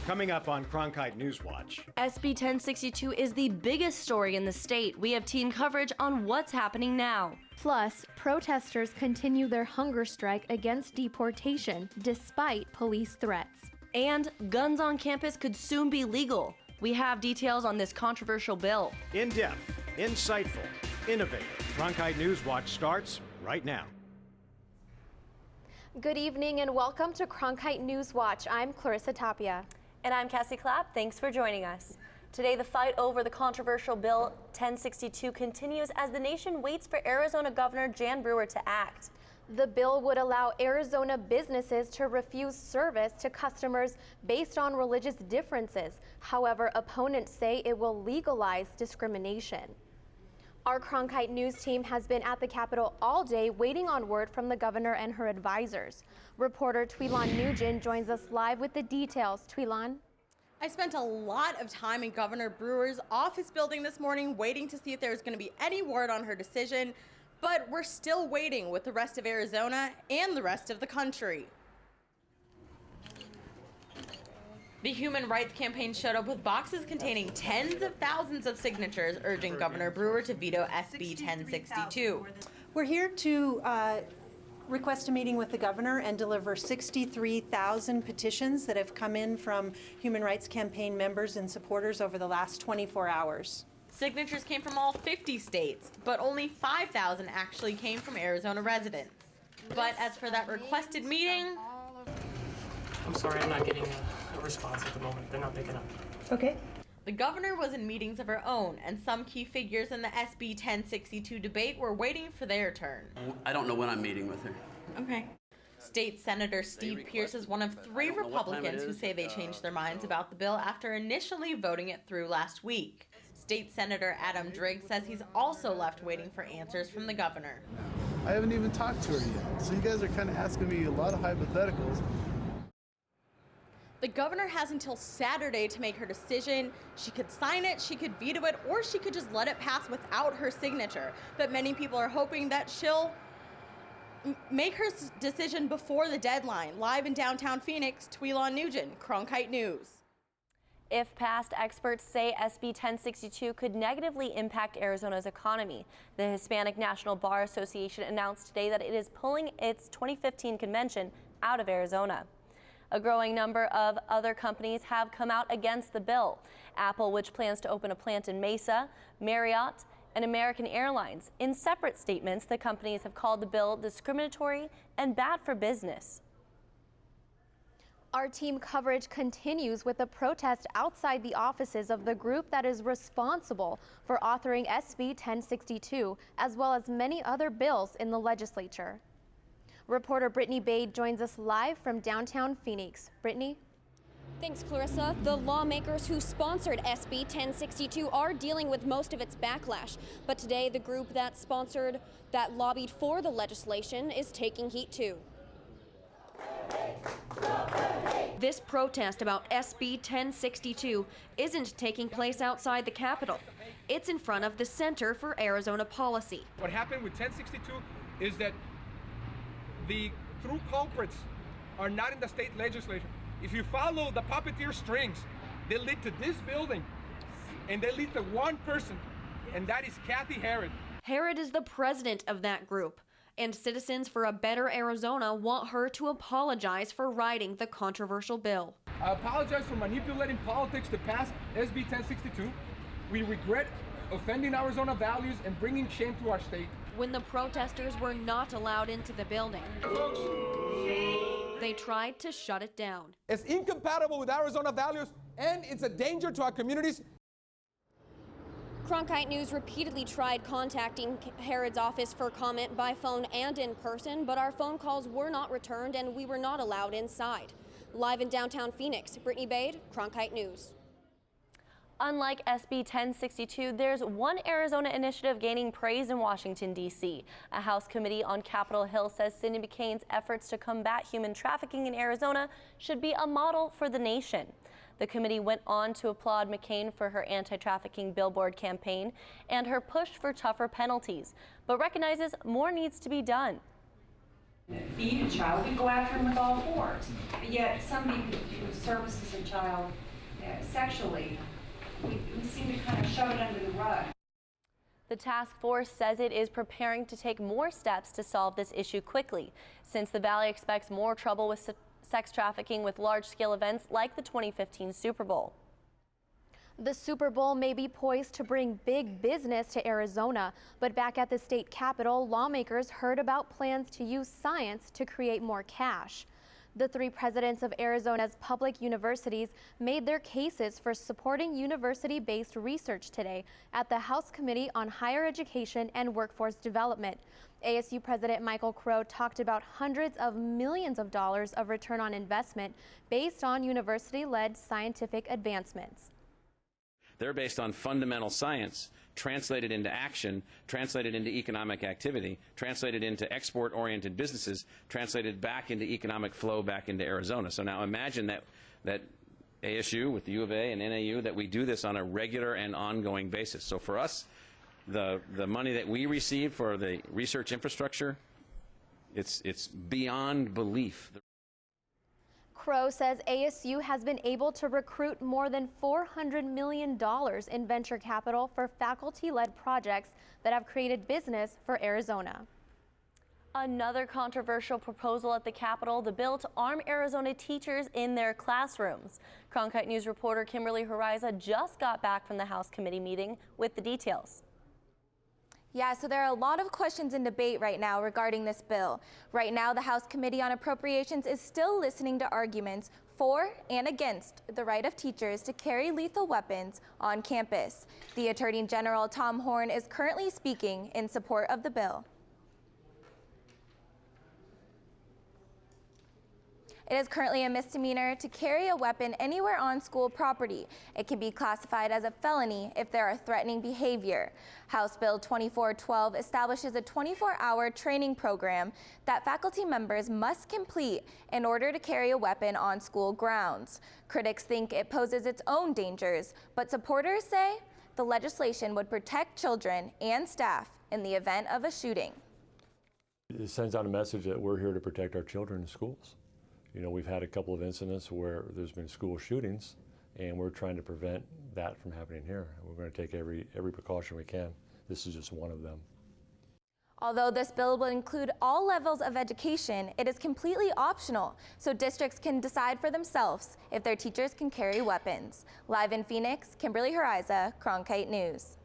Coming up on Cronkite NewsWatch. SB 1062 is the biggest story in the state. We have team coverage on what's happening now. Plus, protesters continue their hunger strike against deportation despite police threats. And guns on campus could soon be legal. We have details on this controversial bill. In-depth, insightful, innovative. Cronkite NewsWatch starts right now. Good evening and welcome to Cronkite NewsWatch. I'm Clarissa Tapia. And I'm Cassie Clapp. Thanks for joining us. Today, the fight over the controversial Bill 1062 continues as the nation waits for Arizona Governor Jan Brewer to act. The bill would allow Arizona businesses to refuse service to customers based on religious differences. However, opponents say it will legalize discrimination. Our Cronkite News team has been at the Capitol all day waiting on word from the governor and her advisors. Reporter Tweelon Nugent joins us live with the details. Tweelon. I spent a lot of time in Governor Brewer's office building this morning waiting to see if there's going to be any word on her decision, but we're still waiting with the rest of Arizona and the rest of the country. The Human Rights Campaign showed up with boxes containing tens of thousands of signatures urging Governor Brewer to veto SB 1062. We're here to request a meeting with the governor and deliver 63,000 petitions that have come in from Human Rights Campaign members and supporters over the last 24 hours. Signatures came from all 50 states, but only 5,000 actually came from Arizona residents. But as for that requested meeting, I'm sorry, I'm not getting a response at the moment. They're not picking up. Okay. the governor was in meetings of her own, and some key figures in the SB 1062 debate were waiting for their turn. I don't know when I'm meeting with her. Okay. State Senator Steve Pierce is one of 3 Republicans who say they changed their minds about the bill after initially voting it through last week. State Senator Adam Driggs says he's also left waiting for answers from the governor. I haven't even talked to her yet, so you guys are kind of asking me a lot of hypotheticals. The governor has until Saturday to make her decision. She could sign it, she could veto it, or she could just let it pass without her signature. But many people are hoping that she'll make her decision before the deadline. Live in downtown Phoenix, Tweelon Nugent, Cronkite News. If passed, experts say SB 1062 could negatively impact Arizona's economy. The Hispanic National Bar Association announced today that it is pulling its 2015 convention out of Arizona. A growing number of other companies have come out against the bill. Apple, which plans to open a plant in Mesa, Marriott, and American Airlines. In separate statements, the companies have called the bill discriminatory and bad for business. Our team coverage continues with a protest outside the offices of the group that is responsible for authoring SB 1062, as well as many other bills in the legislature. Reporter Brittany Bade joins us live from downtown Phoenix. Brittany? Thanks, Clarissa. The lawmakers who sponsored SB 1062 are dealing with most of its backlash. But today, the group that lobbied for the legislation is taking heat too. This protest about SB 1062 isn't taking place outside the Capitol. It's in front of the Center for Arizona Policy. What happened with 1062 is that the true culprits are not in the state legislature. If you follow the puppeteer strings, they lead to this building, and they lead to one person, and that is Kathy Herod. Herod is the president of that group, and Citizens for a Better Arizona want her to apologize for writing the controversial bill. I apologize for manipulating politics to pass SB 1062. We regret offending Arizona values and bringing shame to our state. When the protesters were not allowed into the building, they tried to shut it down. It's incompatible with Arizona values, and it's a danger to our communities. Cronkite News repeatedly tried contacting Herod's office for comment by phone and in person, but our phone calls were not returned and we were not allowed inside. Live in downtown Phoenix, Brittany Bade, Cronkite News. Unlike SB 1062, there's one Arizona initiative gaining praise in Washington, D.C. A House committee on Capitol Hill says Cindy McCain's efforts to combat human trafficking in Arizona should be a model for the nation. The committee went on to applaud McCain for her anti-trafficking billboard campaign and her push for tougher penalties, but recognizes more needs to be done. Feed a child, we go after him with all fours. But yet somebody who services a child sexually, we seem to kind of shove it under the rug. The task force says it is preparing to take more steps to solve this issue quickly, since the Valley expects more trouble with sex trafficking with large-scale events like the 2015 Super Bowl. The Super Bowl may be poised to bring big business to Arizona, but back at the state capitol, lawmakers heard about plans to use science to create more cash. The three presidents of Arizona's public universities made their cases for supporting university-based research today at the House Committee on Higher Education and Workforce Development. ASU President Michael Crow talked about hundreds of millions of dollars of return on investment based on university-led scientific advancements. They're based on fundamental science, translated into action, translated into economic activity, translated into export-oriented businesses, translated back into economic flow back into Arizona. So now imagine that ASU with the U of A and NAU, that we do this on a regular and ongoing basis. So for us, the money that we receive for the research infrastructure, it's beyond belief. Crow says ASU has been able to recruit more than $400 million in venture capital for faculty-led projects that have created business for Arizona. Another controversial proposal at the Capitol, the bill to arm Arizona teachers in their classrooms. Cronkite News reporter Kimberly Horiza just got back from the House committee meeting with the details. Yeah, so there are a lot of questions in debate right now regarding this bill. Right now, the House Committee on Appropriations is still listening to arguments for and against the right of teachers to carry lethal weapons on campus. The Attorney General Tom Horne is currently speaking in support of the bill. It is currently a misdemeanor to carry a weapon anywhere on school property. It can be classified as a felony if there are threatening behavior. House Bill 2412 establishes a 24-hour training program that faculty members must complete in order to carry a weapon on school grounds. Critics think it poses its own dangers, but supporters say the legislation would protect children and staff in the event of a shooting. It sends out a message that we're here to protect our children in schools. You know, we've had a couple of incidents where there's been school shootings, and we're trying to prevent that from happening here. We're going to take every precaution we can. This is just one of them. Although this bill will include all levels of education, it is completely optional, so districts can decide for themselves if their teachers can carry weapons. Live in Phoenix, Kimberly Horiza, Cronkite News.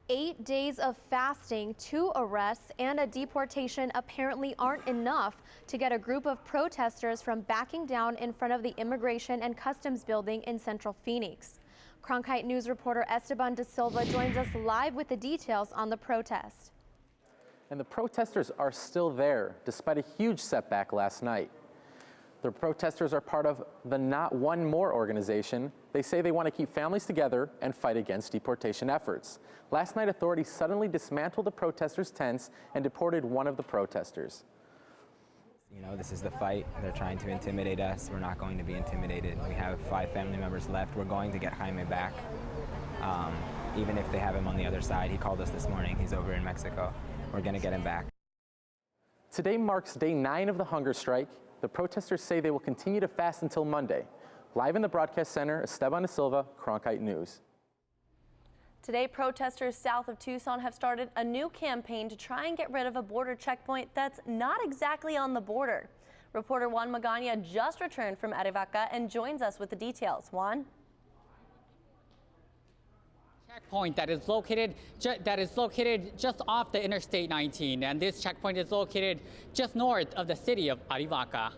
8 days of fasting, 2 arrests, and a deportation apparently aren't enough to get a group of protesters from backing down in front of the Immigration and Customs building in central Phoenix. Cronkite News reporter Esteban De Silva joins us live with the details on the protest. And the protesters are still there, despite a huge setback last night. The protesters are part of the Not One More organization. They say they want to keep families together and fight against deportation efforts. Last night, authorities suddenly dismantled the protesters' tents and deported one of the protesters. You know, this is the fight. They're trying to intimidate us. We're not going to be intimidated. We have 5 family members left. We're going to get Jaime back, even if they have him on the other side. He called us this morning. He's over in Mexico. We're going to get him back. Today marks day 9 of the hunger strike. The protesters say they will continue to fast until Monday. Live in the broadcast center, Esteban De Silva, Cronkite News. Today, protesters south of Tucson have started a new campaign to try and get rid of a border checkpoint that's not exactly on the border. Reporter Juan Magana just returned from Arivaca and joins us with the details. Juan? Checkpoint that is located just off the Interstate 19, and this checkpoint is located just north of the city of Arivaca.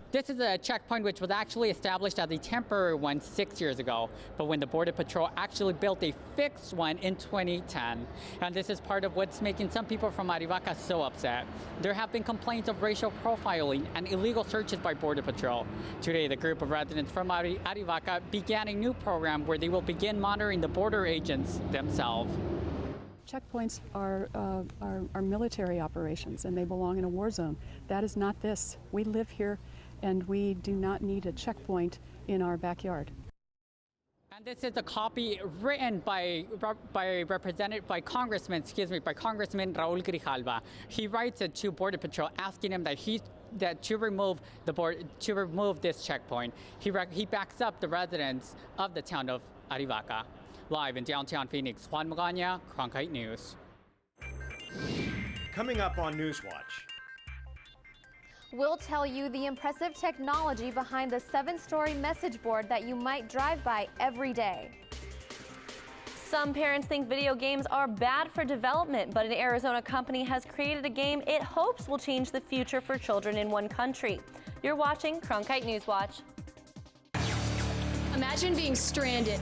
This is a checkpoint which was actually established as a temporary one 6 years ago, but when the Border Patrol actually built a fixed one in 2010. And this is part of what's making some people from Arivaca so upset. There have been complaints of racial profiling and illegal searches by Border Patrol. Today, the group of residents from Arivaca began a new program where they will begin monitoring the border agents themselves. Checkpoints are military operations, and they belong in a war zone. That is not this. We live here, and we do not need a checkpoint in our backyard. And this is a copy written by Congressman Raul Grijalva. He writes it to Border Patrol, asking him to remove this checkpoint. He backs up the residents of the town of Arivaca. Live in downtown Phoenix, Juan Magaña, Cronkite News. Coming up on Newswatch. We'll tell you the impressive technology behind the 7-story message board that you might drive by every day. Some parents think video games are bad for development, but an Arizona company has created a game it hopes will change the future for children in one country. You're watching Cronkite NewsWatch. Imagine being stranded.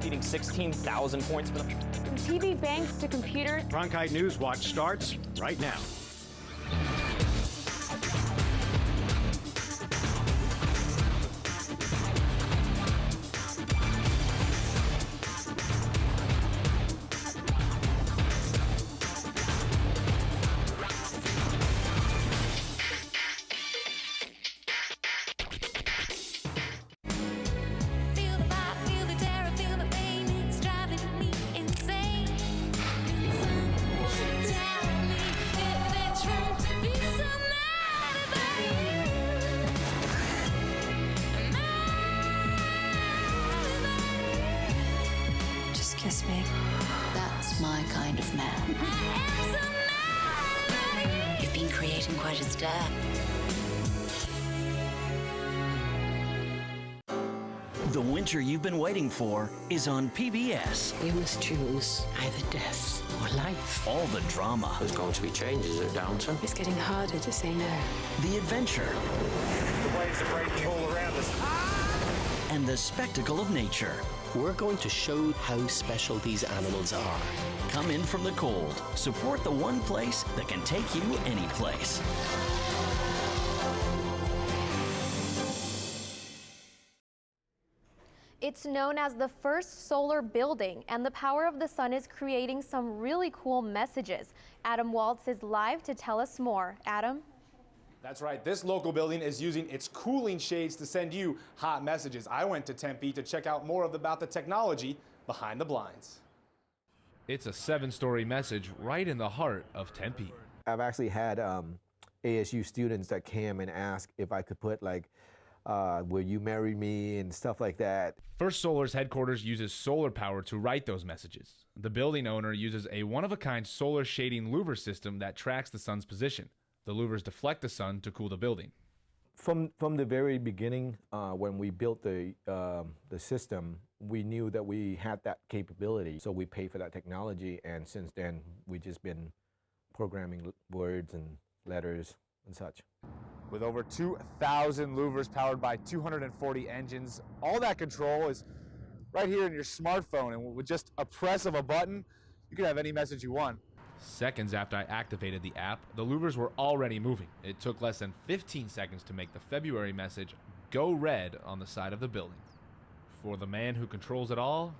Needing 16,000 points for them. From TV banks to computers. Cronkite NewsWatch starts right now. Kiss me. That's my kind of man. You've been creating quite a stir. The winter you've been waiting for is on PBS. You must choose either death or life. All the drama. There's going to be changes at Downton. It's getting harder to say no. The adventure. The waves are breaking all around us. And the spectacle of nature. We're going to show how special these animals are. Come in from the cold. Support the one place that can take you any place. It's known as the first solar building, and the power of the sun is creating some really cool messages. Adam Waltz is live to tell us more. Adam? That's right. This local building is using its cooling shades to send you hot messages. I went to Tempe to check out more about the technology behind the blinds. It's a 7-story message right in the heart of Tempe. I've actually had ASU students that came and asked if I could put will you marry me and stuff like that. First Solar's headquarters uses solar power to write those messages. The building owner uses a one-of-a-kind solar shading louver system that tracks the sun's position. The louvers deflect the sun to cool the building. From the very beginning, when we built the system, we knew that we had that capability, so we paid for that technology, and since then, we've just been programming words and letters and such. With over 2,000 louvers powered by 240 engines, all that control is right here in your smartphone, and with just a press of a button, you can have any message you want. Seconds after I activated the app, the louvers were already moving. It took less than 15 seconds to make the February message go red on the side of the building. For the man who controls it all,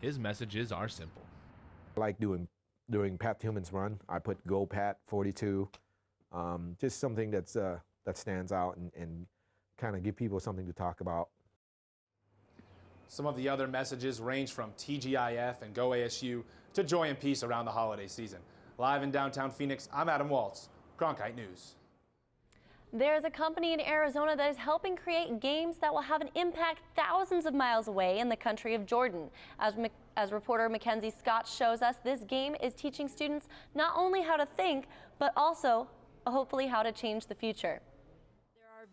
his messages are simple. Like during Pat Tillman's run, I put Go Pat 42, just something that's that stands out and kind of give people something to talk about. Some of the other messages range from TGIF and Go ASU to joy and peace around the holiday season. Live in downtown Phoenix, I'm Adam Waltz, Cronkite News. There's a company in Arizona that is helping create games that will have an impact thousands of miles away in the country of Jordan. As reporter Mackenzie Scott shows us, this game is teaching students not only how to think, but also hopefully how to change the future.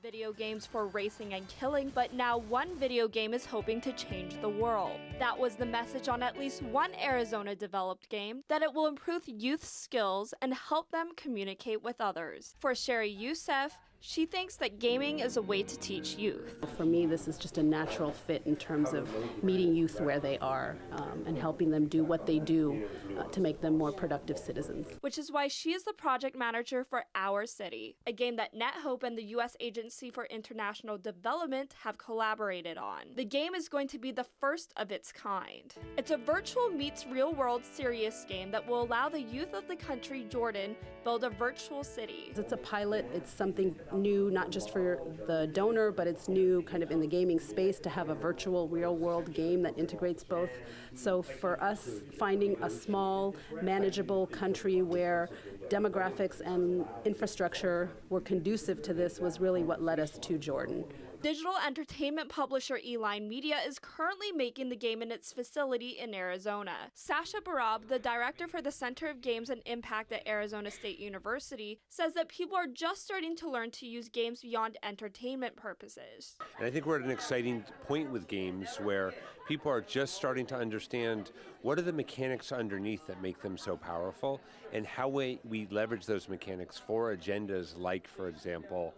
Video games for racing and killing, but now one video game is hoping to change the world. That was the message on at least one Arizona-developed game, that it will improve youth skills and help them communicate with others. For Sherry Youssef, she thinks that gaming is a way to teach youth. For me, this is just a natural fit in terms of meeting youth where they are and helping them do what they do to make them more productive citizens. Which is why she is the project manager for Our City, a game that NetHope and the U.S. Agency for International Development have collaborated on. The game is going to be the first of its kind. It's a virtual meets real-world serious game that will allow the youth of the country Jordan build a virtual city. It's a pilot. It's something new not just for the donor, but it's new kind of in the gaming space to have a virtual real-world game that integrates both. So for us, finding a small, manageable country where demographics and infrastructure were conducive to this was really what led us to Jordan. Digital entertainment publisher Eline Media is currently making the game in its facility in Arizona. Sasha Barab, the director for the Center of Games and Impact at Arizona State University, says that people are just starting to learn to use games beyond entertainment purposes. And I think we're at an exciting point with games where people are just starting to understand what are the mechanics underneath that make them so powerful, and how we leverage those mechanics for agendas like, for example,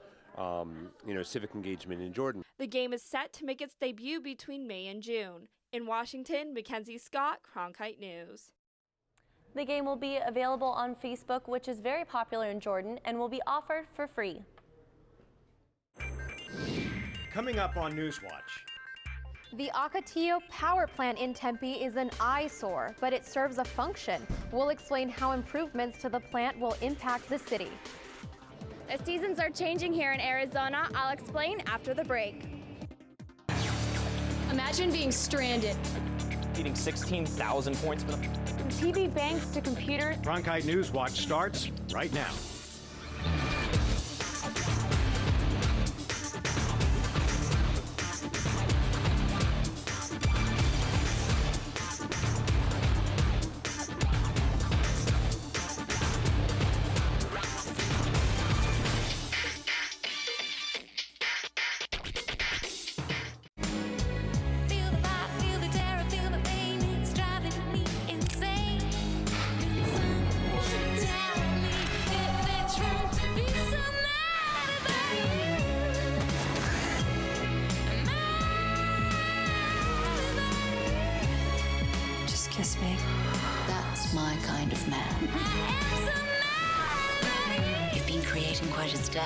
civic engagement in Jordan. The game is set to make its debut between May and June. In Washington, Mackenzie Scott, Cronkite News. The game will be available on Facebook, which is very popular in Jordan, and will be offered for free. Coming up on NewsWatch. The Ocotillo power plant in Tempe is an eyesore, but it serves a function. We'll explain how improvements to the plant will impact the city. The seasons are changing here in Arizona. I'll explain after the break. Imagine being stranded. Getting 16,000 points for the... From TV banks to computers. Cronkite NewsWatch starts right now. Kiss me. That's my kind of man. You've been creating quite a stir.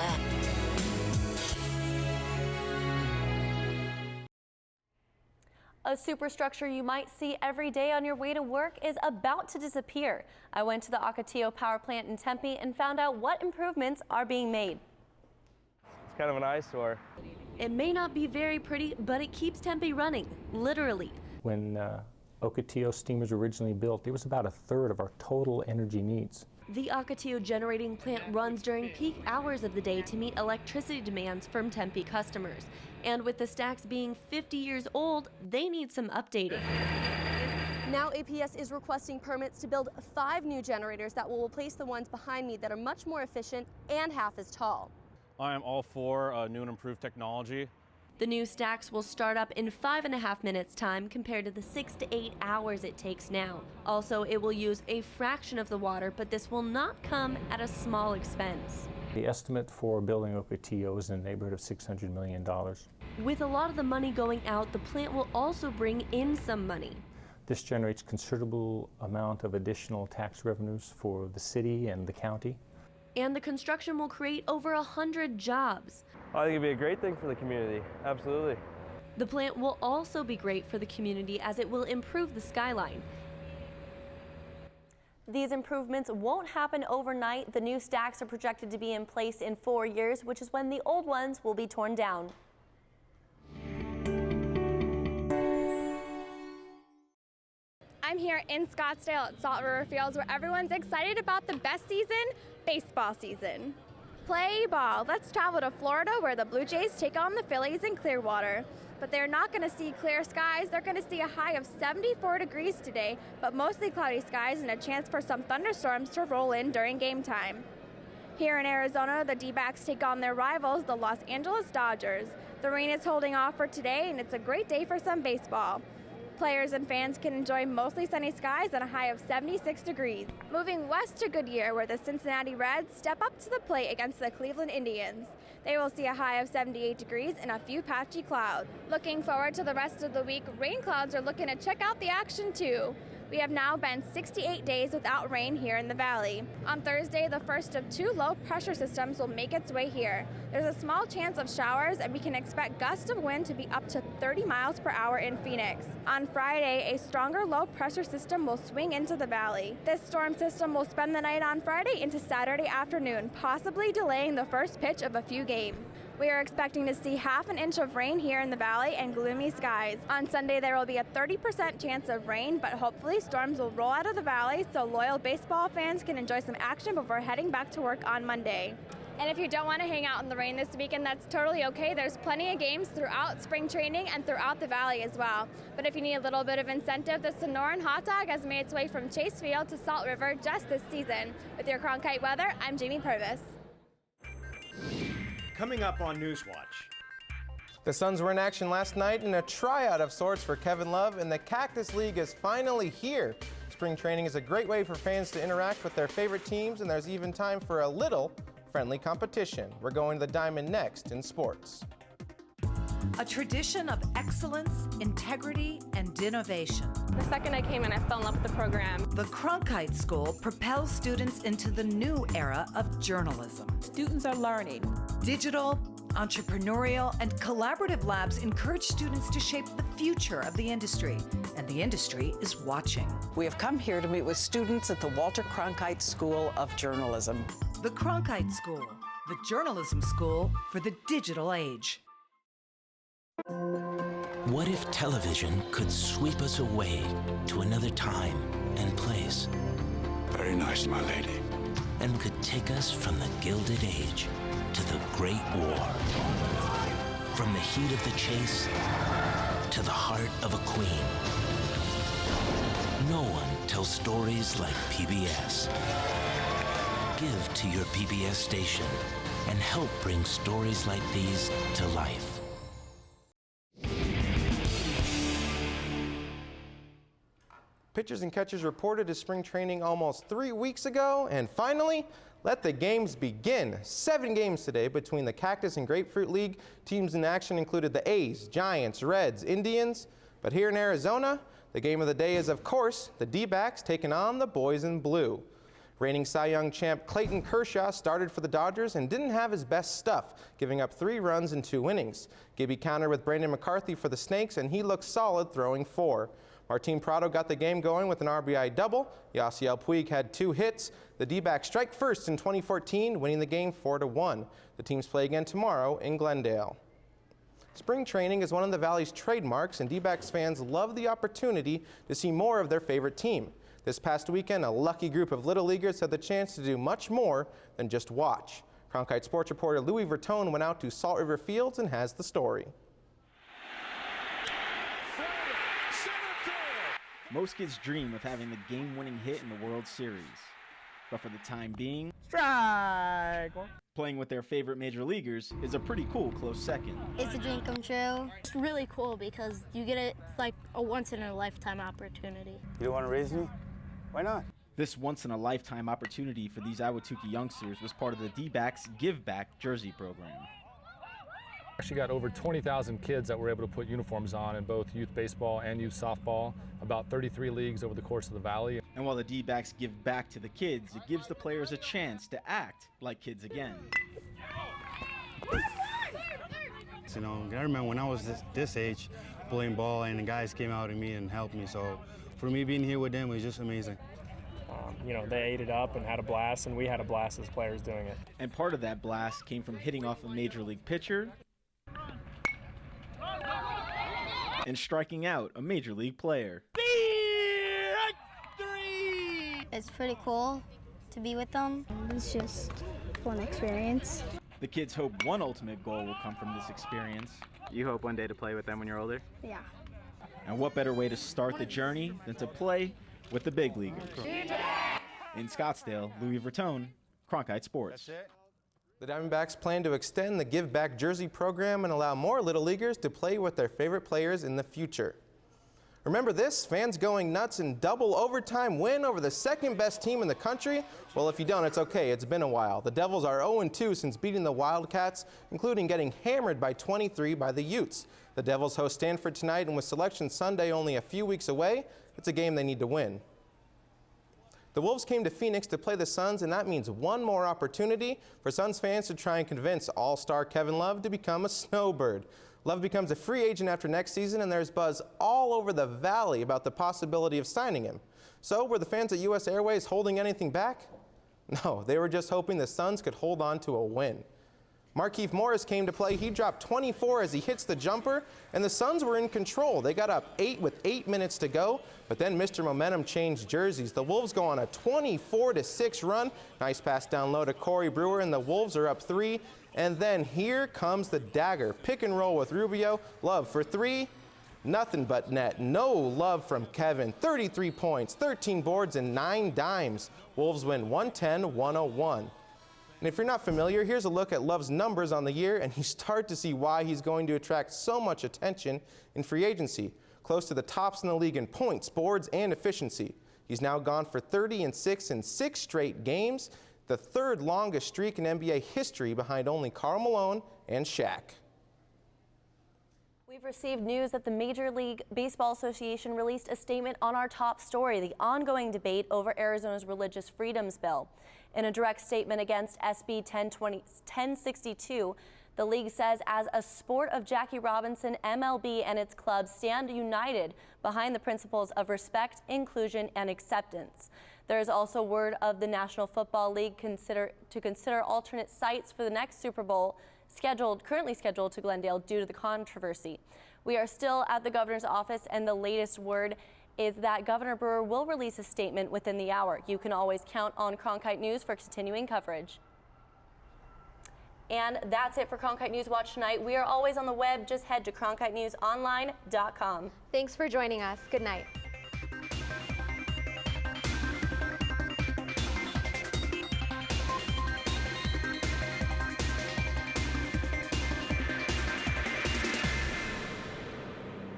A superstructure you might see every day on your way to work is about to disappear. I went to the Ocotillo power plant in Tempe and found out what improvements are being made. It's kind of an eyesore. It may not be very pretty, but it keeps Tempe running, literally. When Ocotillo steam was originally built, it was about a third of our total energy needs. The Ocotillo generating plant runs during peak hours of the day to meet electricity demands from Tempe customers. And with the stacks being 50 years old, they need some updating. Now APS is requesting permits to build 5 new generators that will replace the ones behind me that are much more efficient and half as tall. I am all for new and improved technology. The new stacks will start up in 5.5 minutes time compared to the 6 to 8 hours it takes now. Also, it will use a fraction of the water, but this will not come at a small expense. The estimate for building Ocotillo is in the neighborhood of $600 million. With a lot of the money going out, the plant will also bring in some money. This generates considerable amount of additional tax revenues for the city and the county. And the construction will create over 100 jobs. I think it'd be a great thing for the community, absolutely. The plant will also be great for the community as it will improve the skyline. These improvements won't happen overnight. The new stacks are projected to be in place in 4 years, which is when the old ones will be torn down. I'm here in Scottsdale at Salt River Fields, where everyone's excited about the best season, baseball season. Play ball. Let's travel to Florida, where the Blue Jays take on the Phillies in Clearwater. But they're not going to see clear skies. They're going to see a high of 74 degrees today, but mostly cloudy skies and a chance for some thunderstorms to roll in during game time. Here in Arizona, the D-backs take on their rivals, the Los Angeles Dodgers. The rain is holding off for today, and it's a great day for some baseball. Players and fans can enjoy mostly sunny skies and a high of 76 degrees. Moving west to Goodyear, where the Cincinnati Reds step up to the plate against the Cleveland Indians. They will see a high of 78 degrees and a few patchy clouds. Looking forward to the rest of the week, rain clouds are looking to check out the action too. We have now been 68 days without rain here in the valley. On Thursday, the first of 2 low pressure systems will make its way here. There's a small chance of showers, and we can expect gusts of wind to be up to 30 miles per hour in Phoenix. On Friday, a stronger low pressure system will swing into the valley. This storm system will spend the night on Friday into Saturday afternoon, possibly delaying the first pitch of a few games. We are expecting to see half an inch of rain here in the valley and gloomy skies. On Sunday, there will be a 30% chance of rain, but hopefully storms will roll out of the valley so loyal baseball fans can enjoy some action before heading back to work on Monday. And if you don't want to hang out in the rain this weekend, that's totally okay. There's plenty of games throughout spring training and throughout the valley as well. But if you need a little bit of incentive, the Sonoran Hot Dog has made its way from Chase Field to Salt River just this season. With your Cronkite weather, I'm Jamie Purvis. Coming up on Newswatch. The Suns were in action last night in a tryout of sorts for Kevin Love, and the Cactus League is finally here. Spring training is a great way for fans to interact with their favorite teams, and there's even time for a little friendly competition. We're going to the Diamond next in sports. A tradition of excellence, integrity, and innovation. The second I came in, I fell in love with the program. The Cronkite School propels students into the new era of journalism. Students are learning. Digital, entrepreneurial, and collaborative labs encourage students to shape the future of the industry, and the industry is watching. We have come here to meet with students at the Walter Cronkite School of Journalism. The Cronkite School, the journalism school for the digital age. What if television could sweep us away to another time and place? Very nice, my lady. And could take us from the Gilded Age to the Great War. From the heat of the chase to the heart of a queen. No one tells stories like PBS. Give to your PBS station and help bring stories like these to life. Pitchers and catchers reported to spring training almost 3 weeks ago, and finally, let the games begin. 7 games today between the Cactus and Grapefruit League. Teams in action included the A's, Giants, Reds, Indians. But here in Arizona, the game of the day is, of course, the D-backs taking on the boys in blue. Reigning Cy Young champ Clayton Kershaw started for the Dodgers and didn't have his best stuff, giving up 3 runs in 2 innings. Gibby countered with Brandon McCarthy for the Snakes, and he looked solid, throwing 4. Martin Prado got the game going with an RBI double. Yasiel Puig had 2 hits. The D-backs strike first in 2014, winning the game 4-1. The teams play again tomorrow in Glendale. Spring training is one of the Valley's trademarks, and D-backs fans love the opportunity to see more of their favorite team. This past weekend, a lucky group of Little Leaguers had the chance to do much more than just watch. Cronkite sports reporter Louis Vertone went out to Salt River Fields and has the story. Most kids dream of having the game-winning hit in the World Series. But for the time being, strike one. Playing with their favorite major leaguers is a pretty cool close second. It's a dream come true. It's really cool because you get it, it's like a once-in-a-lifetime opportunity. You want to raise me? Why not? This once-in-a-lifetime opportunity for these Ahwatukee youngsters was part of the D-backs Give Back jersey program. Actually got over 20,000 kids that were able to put uniforms on in both youth baseball and youth softball, about 33 leagues over the course of the Valley. And while the D-backs give back to the kids, it gives the players a chance to act like kids again. You know, I remember when I was this age, playing ball, and the guys came out to me and helped me. So for me being here with them was just amazing. You know, they ate it up and had a blast, and we had a blast as players doing it. And part of that blast came from hitting off a major league pitcher and striking out a major league player. It's pretty cool to be with them. It's just a fun experience. The kids hope one ultimate goal will come from this experience. You hope one day to play with them when you're older? Yeah. And what better way to start the journey than to play with the big leaguers? In Scottsdale, Louis Vertone, Cronkite Sports. The Diamondbacks plan to extend the Give Back jersey program and allow more Little Leaguers to play with their favorite players in the future. Remember this? Fans going nuts in double overtime win over the second best team in the country? Well, if you don't, it's okay. It's been a while. The Devils are 0-2 since beating the Wildcats, including getting hammered by 23 by the Utes. The Devils host Stanford tonight, and with Selection Sunday only a few weeks away, it's a game they need to win. The Wolves came to Phoenix to play the Suns, and that means one more opportunity for Suns fans to try and convince All-Star Kevin Love to become a snowbird. Love becomes a free agent after next season, and there's buzz all over the valley about the possibility of signing him. So were the fans at US Airways holding anything back? No, they were just hoping the Suns could hold on to a win. Markieff Morris came to play. He dropped 24 as he hits the jumper, and the Suns were in control. They got up 8 with 8 minutes to go, but then Mr. Momentum changed jerseys. The Wolves go on a 24-6 run. Nice pass down low to Corey Brewer, and the Wolves are up 3. And then here comes the dagger. Pick and roll with Rubio. Love for 3. Nothing but net. No love from Kevin. 33 points, 13 boards, and 9 dimes. Wolves win 110-101. And if you're not familiar, here's a look at Love's numbers on the year, and you start to see why he's going to attract so much attention in free agency. Close to the tops in the league in points, boards, and efficiency. He's now gone for 30-6 in 6 straight games, the 3rd longest streak in NBA history behind only Karl Malone and Shaq. We've received news that the Major League Baseball Association released a statement on our top story, the ongoing debate over Arizona's Religious Freedoms Bill. In a direct statement against SB 1062, the league says, as a sport of Jackie Robinson, MLB and its clubs stand united behind the principles of respect, inclusion, and acceptance. There is also word of the National Football League to consider alternate sites for the next Super Bowl, currently scheduled to Glendale due to the controversy. We are still at the governor's office, and the latest word is that Governor Brewer will release a statement within the hour. You can always count on Cronkite News for continuing coverage. And that's it for Cronkite NewsWatch tonight. We are always on the web. Just head to CronkiteNewsOnline.com. Thanks for joining us. Good night.